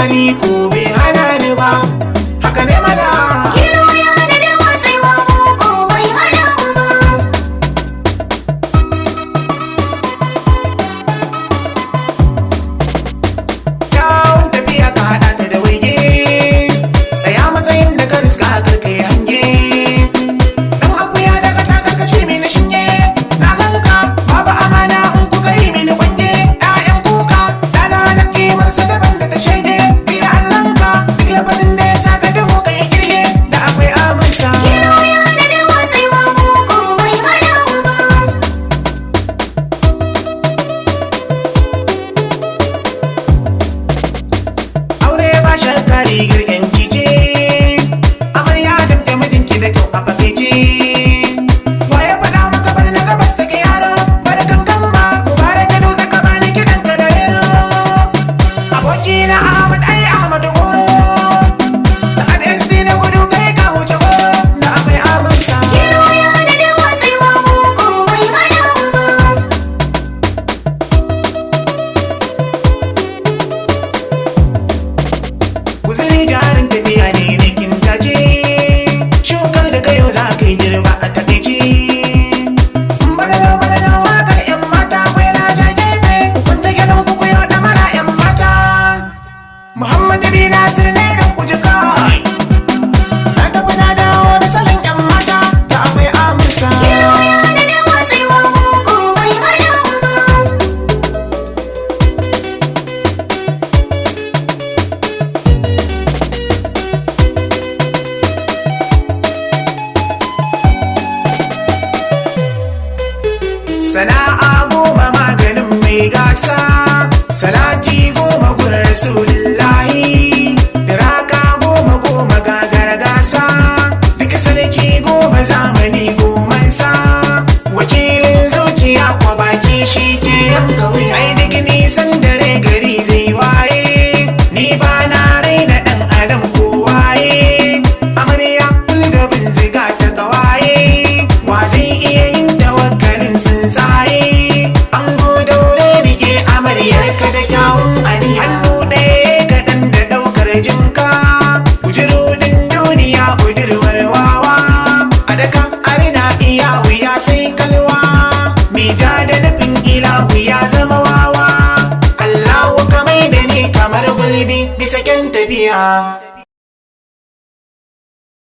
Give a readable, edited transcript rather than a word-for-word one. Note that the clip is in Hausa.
ni ko bai hana ni ba, haka ne mana. Gero ya hana da watsewa mu ko bai hana mu ba. Kyawun tafiya ka haɗa ta da waige, tsaya matsayin da ka riska karka yi hange. Dan akuya daga ta karkace mini shinge, na ganka babu amana in kuka yi mini kwange. 'Ya'yan kuka ɗana na ƙimarsa daban da ta shaide, biya Allahnka duk lafazin da ya saka duhu ka yi kirge da akwai amursa. Gero ya hana da watsewa mu ko bai hana mu ba. Aure ba shakka rigar 'yanci ce, amarya damke mijinki da kyau a fakaice. Waye faɗa maka bar na gabas take yaro, bar kankan ba mubarak gado zaka bani kiɗan ka da rero. Abokina Ahmad ai Ahmadu Goro, Sa'ad SD na gudu kai ka wuce goro da akwai amursa. Gero ya hana da watsewa mu ko bai hana mu ba. Guzuri jarin tafiya ne da kintace, shukar da kayo za ka yi girba a takaice. Balalo wakar 'yan mata kwai na ja gefe, kun ta gidan ku kuyo da mara 'yan mata. Muhammadu bi Nasir ne don ku ji kai, na tafi na dawo da salon 'yan mata da akwai amursa. Gero ya hana da watsewa mu ko bai hana mu ba. Sana'a goma maganin mai gasa, salati goma gun rasulillahi, diraka goma goma gagara gasa, duka sarki goma zamani gomansa, wakilin zuciya kwa baki shi ke yanka wuya. Ai duk nisan dare gari zai waye, ni ba na raina ɗan adam ko waye. Amarya kul da binziga ta kawaye, wa zai iya yin tawakkalin tsuntsaye. An daure rike amaryar ka da kyawun ani, hannu ɗaya kaɗan da ɗaukar jinka, kujerudin duniya budurwar wawa. A daka arina iya wuya sai kalwa, mai ja da nufin ilahu ya zama wawa. Allahu kamai da ni kamar gulbi bisa kyan tafiya.